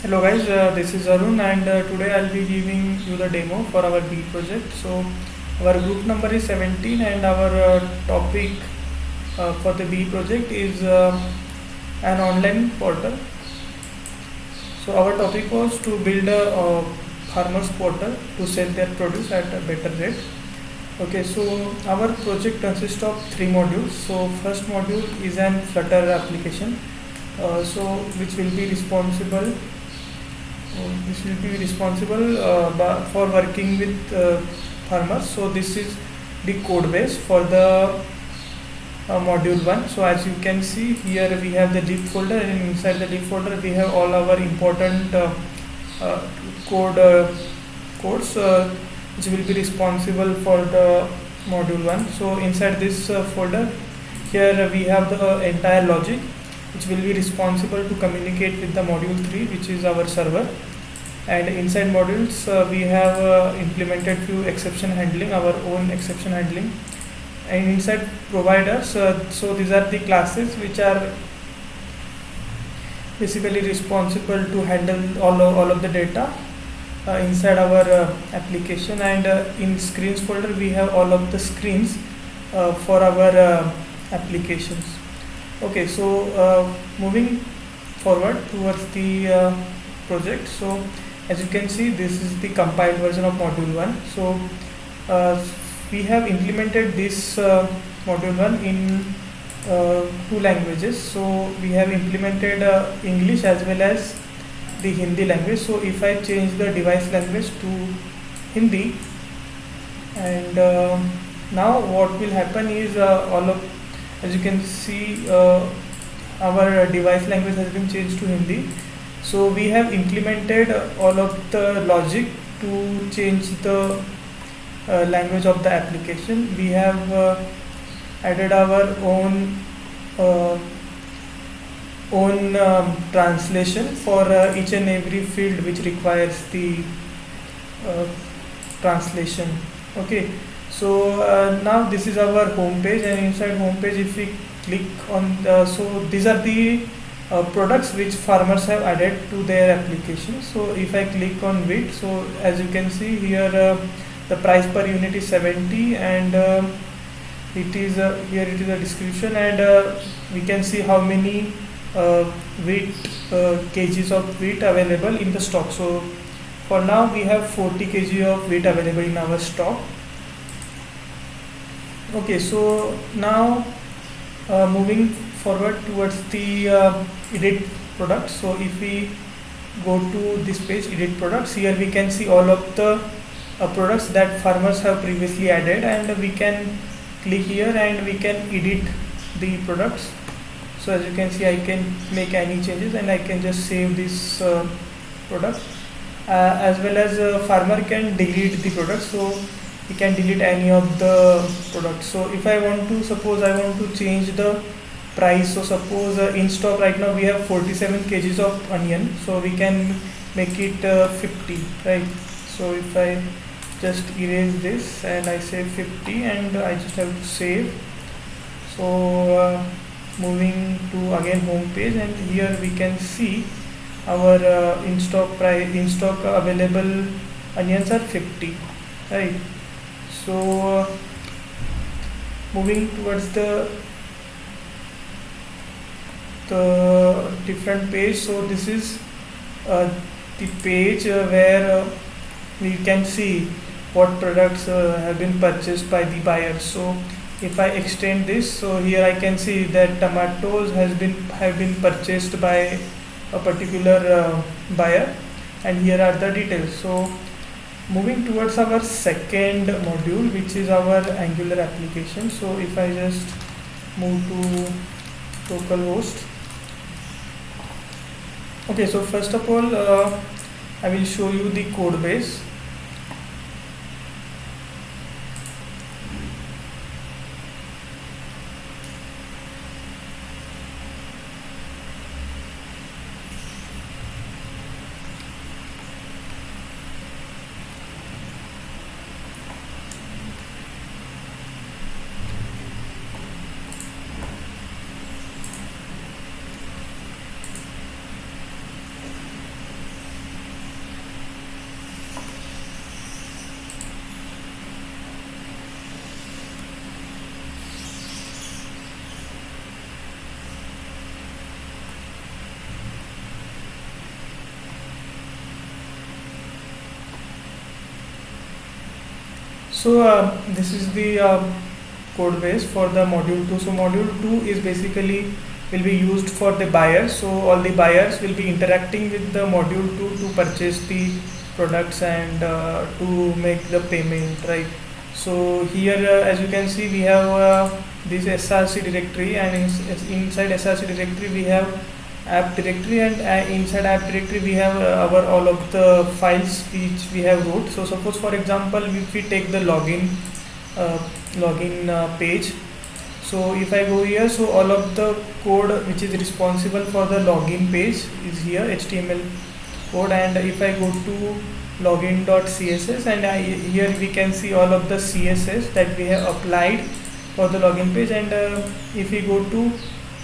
Hello guys, this is Arun and today I'll be giving you the demo for our B project. So our group number is 17 and our topic for the B project is an online portal. So our topic was to build a farmers portal to sell their produce at a better rate. Okay, so our project consists of three modules. So first module is an Flutter application, which will be responsible. This will be responsible for working with farmers. So this is the code base for the module 1. So as you can see here, we have the zip folder, and inside the zip folder we have all our important uh, codes which will be responsible for the module 1. So inside this folder, here we have the entire logic which will be responsible to communicate with the module 3, which is our server. And inside modules we have implemented few exception handling, our own exception handling. And inside providers, so these are the classes which are basically responsible to handle all of the data inside our application. And in screens folder we have all of the screens for our applications. Okay, so moving forward towards the project. So as you can see, this is the compiled version of module 1. So we have implemented this module 1 in two languages. So we have implemented English as well as the Hindi language. So if I change the device language to Hindi, and now what will happen is as you can see, our device language has been changed to Hindi. So we have implemented all of the logic to change the language of the application. We have added our uh, own translation for each and every field which requires the uh, translation. Okay, so now this is our home page, and inside home page if we click on so these are the products which farmers have added to their application. So if I click on wheat, so as you can see here, the price per unit is 70, and it is here it is a description, and we can see how many wheat kgs of wheat available in the stock. So for now we have 40 kg of wheat available in our stock. Okay, so now moving forward towards the edit products. So if we go to this page, edit products, here we can see all of the products that farmers have previously added, and we can click here and we can edit the products. So as you can see, I can make any changes and I can just save this product, as well as farmer can delete the product. So we can delete any of the products. So if I want to, suppose I want to change the price. So suppose in stock right now we have 47 kgs of onion, so we can make it 50, right? So if I just erase this and I say 50, and I just have to save. So moving to again home page, and here we can see our in stock price, in stock available onions are 50, right? So moving towards the different page. So this is the page where we can see what products have been purchased by the buyer. So if I extend this, so here I can see that tomatoes have been purchased by a particular buyer, and here are the details. So moving towards our second module, which is our Angular application. So if I just move to localhost. Okay, so first of all I will show you the code base. So this is the code base for the module 2. So module 2 is basically will be used for the buyers. So all the buyers will be interacting with the module 2 to purchase the products and to make the payment, right? So here as you can see we have this src directory, and inside src directory we have app directory, and inside app directory we have our all of the files which we have wrote. So suppose for example if we take the uh, login page, so if I go here, so all of the code which is responsible for the login page is here, HTML code. And if I go to login.css, and here we can see all of the CSS that we have applied for the login page. And if we go to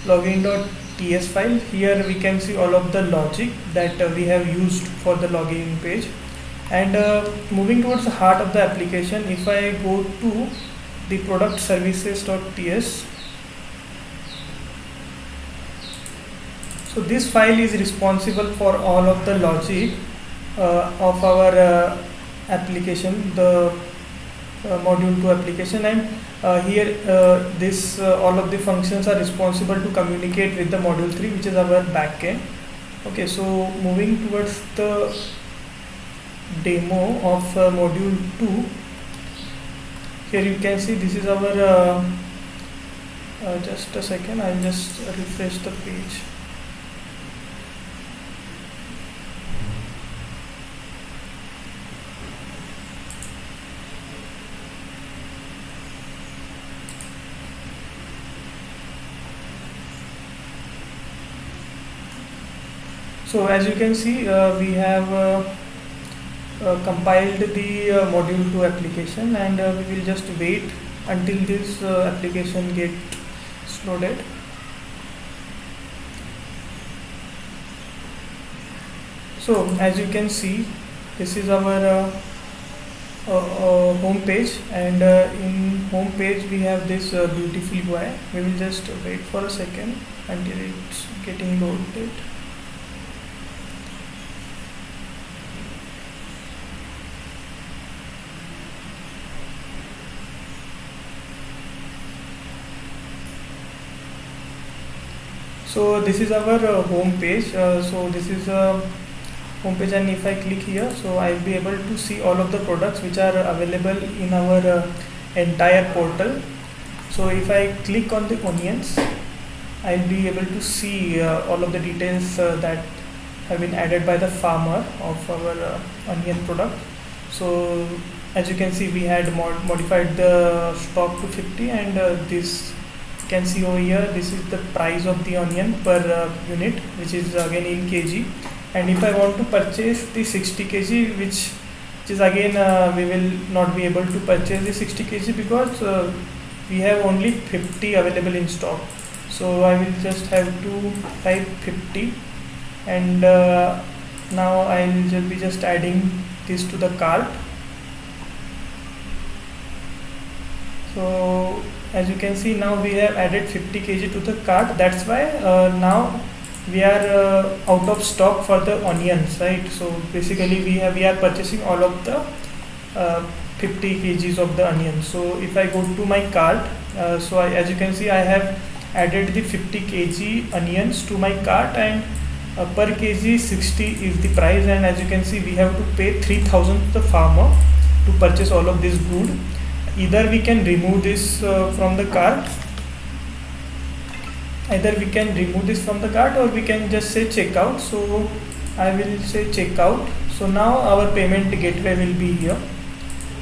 login.ts file, here we can see all of the logic that we have used for the login page. And moving towards the heart of the application, if I go to the product services.ts, so this file is responsible for all of the logic of our application, the module 2 application. And here this all of the functions are responsible to communicate with the module 3, which is our backend. Okay, so moving towards the demo of module 2, here you can see this is our just a second, I'll just refresh the page. So as you can see we have compiled the module 2 application, and we will just wait until this application gets loaded. So as you can see, this is our home page, and in home page we have this beautiful UI. We will just wait for a second until it's getting loaded. So this is our home page. So this is a home page, and if I click here, so I'll be able to see all of the products which are available in our entire portal. So if I click on the onions, I'll be able to see all of the details that have been added by the farmer of our onion product. So as you can see, we had modified the stock to 50, and this you can see over here, this is the price of the onion per unit, which is again in kg. And if I want to purchase the 60 kg, which is again we will not be able to purchase the 60 kg because we have only 50 available in stock. So I will just have to type 50, and now I will just be adding this to the cart. So as you can see, now we have added 50 kg to the cart. That's why now we are out of stock for the onions, right? So basically we are purchasing all of the 50 kgs of the onions. So if I go to my cart, as you can see, I have added the 50 kg onions to my cart, and per kg 60 is the price. And as you can see, we have to pay 3,000 to the farmer to purchase all of this good. Either we can remove this from the cart, or we can just say checkout. So I will say checkout. So now our payment gateway will be here.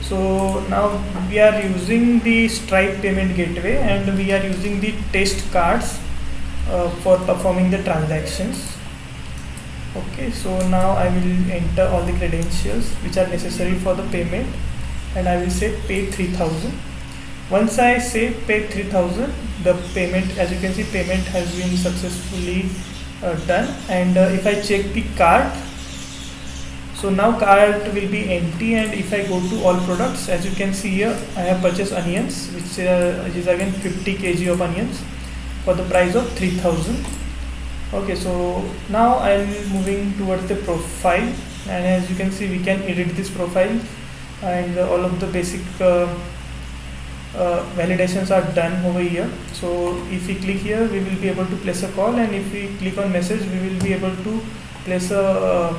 So now we are using the Stripe payment gateway, and we are using the test cards for performing the transactions. Okay, so now I will enter all the credentials which are necessary for the payment, and I will say pay 3,000. Once I say pay 3,000, the payment, as you can see, payment has been successfully done. And if I check the cart, so now cart will be empty. And if I go to all products, as you can see here, I have purchased onions, which is again 50 kg of onions for the price of 3,000. Okay, so now I am moving towards the profile, and as you can see, we can edit this profile. and all of the basic validations are done over here. So if we click here, we will be able to place a call, and if we click on message, we will be able to place a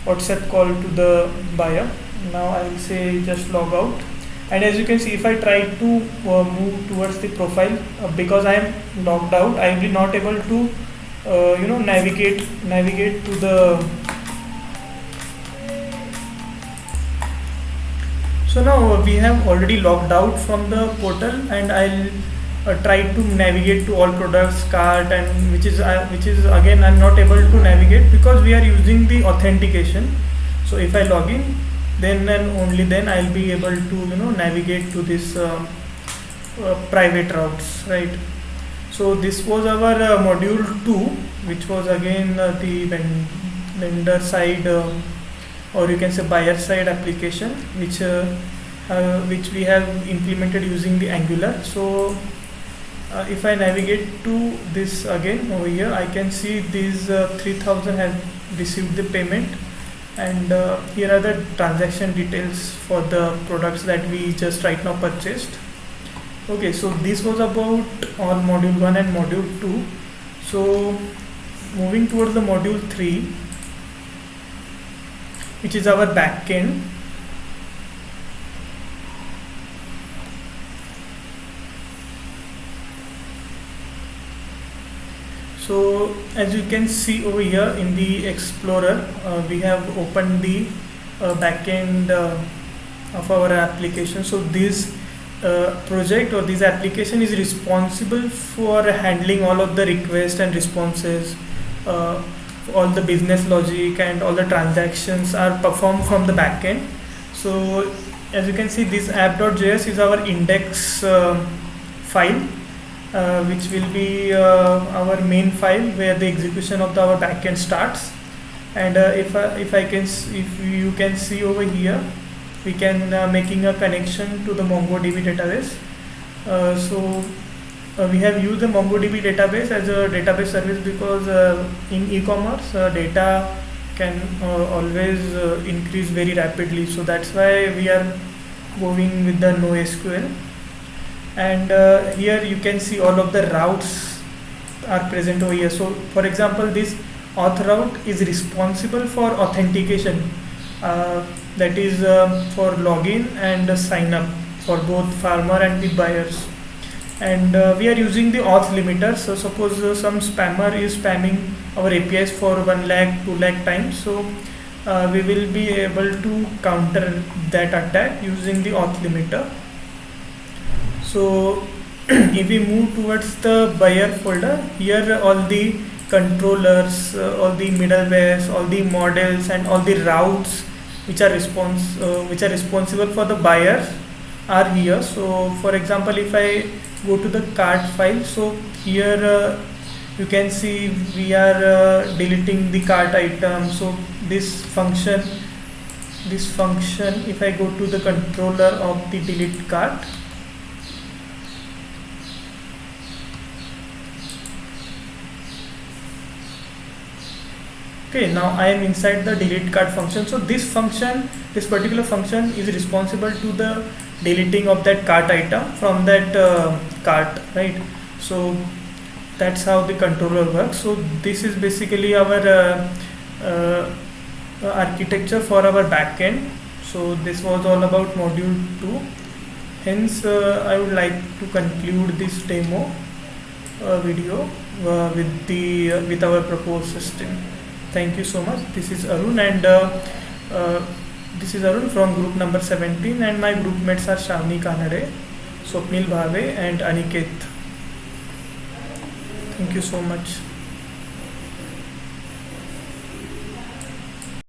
WhatsApp call to the buyer. Now I will say just log out, and as you can see, if I try to move towards the profile, because I am logged out, I will be not able to navigate to the. So now we have already logged out from the portal, and I'll try to navigate to all products cart, and which is again I'm not able to navigate because we are using the authentication. So if I log in, then and only then I'll be able to navigate to this private routes, right? So this was our module 2, which was again the vendor side, or you can say buyer side application, which we have implemented using the Angular. So if I navigate to this again over here, I can see these 3000 have received the payment, and here are the transaction details for the products that we just right now purchased. Okay, so this was about all module 1 and module 2. So moving towards the module 3, which is our backend. So as you can see over here in the Explorer, we have opened the backend of our application. So this project or this application is responsible for handling all of the requests and responses. All the business logic and all the transactions are performed from the backend. So as you can see, this app.js is our index file, which will be our main file where the execution of our backend starts. And if you can see over here, we can making a connection to the MongoDB database. We have used the MongoDB database as a database service because in e-commerce data can always increase very rapidly. So that's why we are going with the NoSQL. And here you can see all of the routes are present over here. So for example, this auth route is responsible for authentication, that is for login and sign up for both farmer and the buyers. And we are using the auth limiter. So suppose some spammer is spamming our APIs for 1 lakh 2 lakh times, so we will be able to counter that attack using the auth limiter. So if we move towards the buyer folder, here all the controllers, all the middlewares, all the models and all the routes which are responsible for the buyers are here. So for example, if I go to the cart file, so here you can see we are deleting the cart item. So this function, if I go to the controller of the delete cart, okay, now I am inside the delete cart function. So this particular function is responsible to the deleting of that cart item from that cart, right? So that's how the controller works. So this is basically our architecture for our backend. So this was all about module 2. Hence I would like to conclude this demo video with our proposed system. Thank you so much. This is Arun, and this is Arun from group number 17, and my group mates are Shavni Kanade, Swapnil Bhave and Aniket. Thank you so much.